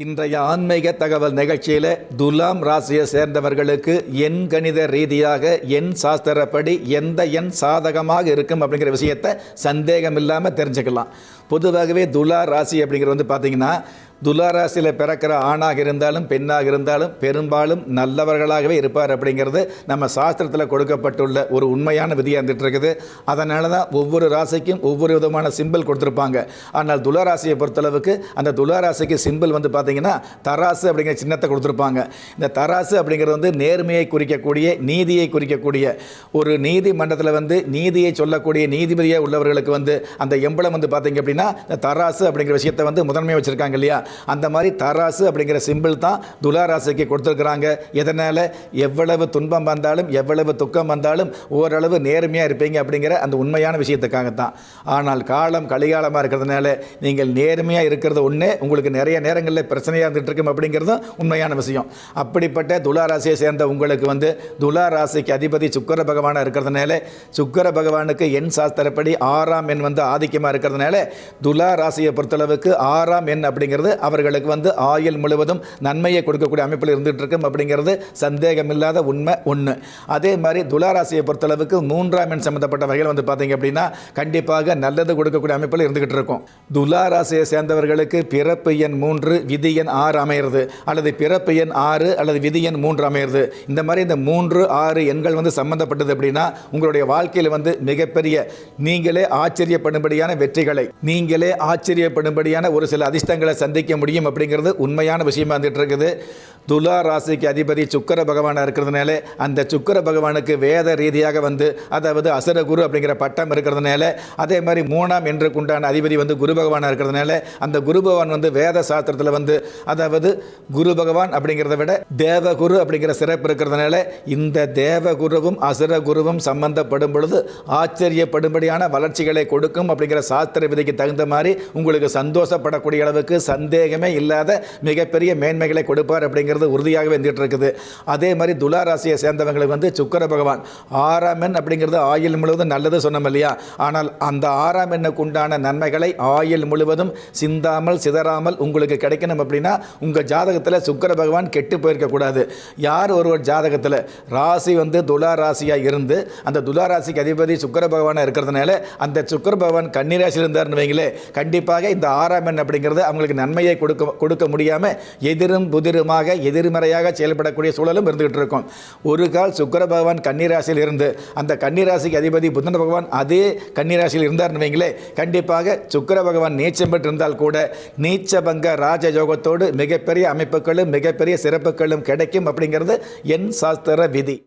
இன்றைய ஆன்மீக தகவல் நிகழ்ச்சியில் துலாம் ராசியை சேர்ந்தவர்களுக்கு எண் கணித ரீதியாக எண் சாஸ்திரப்படி எந்த எண் சாதகமாக இருக்கும் அப்படிங்கிற விஷயத்தை சந்தேகம் இல்லாமல் தெரிஞ்சுக்கலாம். பொதுவாகவே துலா ராசி அப்படிங்கிறது பார்த்தீங்கன்னா, துலா ராசியில் பிறக்கிற ஆணாக இருந்தாலும் பெண்ணாக இருந்தாலும் பெரும்பாலும் நல்லவர்களாகவே இருப்பார் அப்படிங்கிறது நம்ம சாஸ்திரத்தில் கொடுக்கப்பட்டுள்ள ஒரு உண்மையான விதியாக இருந்துகிட்டு இருக்குது. அதனால தான் ஒவ்வொரு ராசிக்கும் ஒவ்வொரு விதமான சிம்பிள் கொடுத்துருப்பாங்க. ஆனால் துலா ராசியை பொறுத்தளவுக்கு அந்த துலா ராசிக்கு சிம்பிள் பார்த்தீங்கன்னா தராசு அப்படிங்கிற சின்னத்தை கொடுத்துருப்பாங்க. இந்த தராசு அப்படிங்கிறது நேர்மையை குறிக்கக்கூடிய, நீதியை குறிக்கக்கூடிய ஒரு நீதிமன்றத்தில் நீதியை சொல்லக்கூடிய நீதிபதியாக உள்ளவர்களுக்கு அந்த எம்பளம் பார்த்தீங்க அப்படின்னா இந்த தராசு அப்படிங்கிற விஷயத்தை முதன்மையாக வச்சுருக்காங்க இல்லையா. அந்த மாதிரி தராசு அப்படிங்கிற சிம்பிள் தான் துலா ராசிக்கு கொடுத்துருக்குறாங்க. எதனால் எவ்வளவு துன்பம் வந்தாலும் எவ்வளவு துக்கம் வந்தாலும் ஓரளவு நேர்மையாக இருப்பீங்க அப்படிங்கிற அந்த உண்மையான விஷயத்துக்காகத்தான். ஆனால் காலம் கலிகாலமாக இருக்கிறதுனால நீங்கள் நேர்மையாக இருக்கிறது ஒன்று, உங்களுக்கு நிறைய நேரங்களில் பிரச்சனையாக இருந்துகிட்டு இருக்கும் அப்படிங்கிறதும் உண்மையான விஷயம். அப்படிப்பட்ட துலா ராசியை சேர்ந்த உங்களுக்கு துலா ராசிக்கு அதிபதி சுக்கிர பகவானாக இருக்கிறதுனால, சுக்கிர பகவானுக்கு எண் சாஸ்திரப்படி 6ஆம் எண் ஆதிக்கமாக இருக்கிறதுனால துலா ராசியை பொறுத்தளவுக்கு 6ஆம் எண் அப்படிங்கிறது அவர்களுக்கு ஆயுள் முழுவதும் நன்மையை கொடுக்கக்கூடிய அமைப்பில் இருந்துகிட்டு இருக்கும் அப்படிங்கிறது சந்தேகமில்லாத உண்மை ஒன்று. அதே மாதிரி துலா ராசியை பொறுத்தளவுக்கு 3ஆம் எண் சம்மந்தப்பட்ட வகையில் பார்த்தீங்க அப்படின்னா கண்டிப்பாக நல்லது கொடுக்கக்கூடிய அமைப்பில் இருந்துகிட்டு இருக்கும். துலா ராசியை சேர்ந்தவர்களுக்கு பிறப்பு எண் 3 விதி எண் 6 அமைகிறது, அல்லது பிறப்பு எண் 6 அல்லது விதி எண் 3 அமைகிறது. இந்த மாதிரி இந்த 3, 6 எண்கள் சம்பந்தப்பட்டது அப்படின்னா உங்களுடைய வாழ்க்கையில் மிகப்பெரிய நீங்களே ஆச்சரியப்படும்படியான வெற்றிகளை, நீங்களே ஆச்சரியப்படும்படியான ஒரு சில அதிர்ஷ்டங்களை சந்திக்க முடியும் அப்படிங்கிறது உண்மையான விஷயமா இருந்துட்டு இருக்குது. துலா ராசிக்கு அதிபதி சுக்கிர பகவானாக இருக்கிறதுனால அந்த சுக்கிர பகவானுக்கு வேத ரீதியாக அதாவது அசுரகுரு அப்படிங்கிற பட்டம் இருக்கிறதுனால, அதே மாதிரி 3ஆம் எண்ணுக்கு உண்டான அதிபதி குரு பகவானாக இருக்கிறதுனால அந்த குரு பகவான் வேத சாஸ்திரத்தில் அதாவது குரு பகவான் அப்படிங்கிறத விட தேவகுரு அப்படிங்கிற சிறப்பு இருக்கிறதுனால இந்த தேவகுருவும் அசுரகுருவும் சம்பந்தப்படும் பொழுது ஆச்சரியப்படும்படியான வளர்ச்சிகளை கொடுக்கும் அப்படிங்கிற சாஸ்திர விதிக்கு தகுந்த மாதிரி உங்களுக்கு சந்தோஷப்படக்கூடிய அளவுக்கு சந்தேகமே இல்லாத மிகப்பெரிய மேன்மைகளை கொடுப்பார் அப்படிங்கிறது உறுதியாகவே வந்துட்டு இருக்குது. அதே மாதிரி துலா ராசியை சேர்ந்தவங்களுக்கு சுக்கிர பகவான் 6ஆம் எண் அப்படிங்கிறது ஆயுள் முழுவதும் நல்லது சொன்னோம் இல்லையா. ஆனால் அந்த 6ஆம் எண்ணுக்கு உண்டான நன்மைகளை ஆயுள் முழுவதும் சிந்தாமல் சிதறாமல் உங்களுக்கு கிடைக்கணும் அப்படின்னா உங்கள் ஜாதகத்தில் சுக்கிர பகவான் கெட்டு போயிருக்கக்கூடாது. யார் ஒருவர் ஜாதகத்தில் ராசி துலா ராசியாக இருந்து அந்த துலா ராசிக்கு அதிபதி சுக்கிர பகவானாக இருக்கிறதுனால அந்த சுக்கிர பகவான் கன்னிராசியில் இருந்தார்னு வைங்களே, கண்டிப்பாக இந்த 6ஆம் எண் அப்படிங்கிறது அவங்களுக்கு நன்மையை கொடுக்க முடியாமல் எதிரும் புதிருமாக எதிர்மறையாக செயல்படக்கூடிய சூழலும் இருந்துகிட்டு இருக்கும். ஒரு கால் சுக்கிர பகவான் கன்னிராசியில் இருந்து அந்த கன்னிராசிக்கு அதிபதி புதன் பகவான் அதே கன்னிராசியில் இருந்தார்னு வைங்களே, கண்டிப்பாக சுக்கிர பகவான் நீச்சம் பெற்று இருந்தால் கூட நீச்சபங்க ராஜயோகத்தோடு மிகப்பெரிய அமைப்புகளும் மிகப்பெரிய சிறப்புகளும் கிடைக்கும் அப்படிங்கிறது என் சாஸ்திர விதி.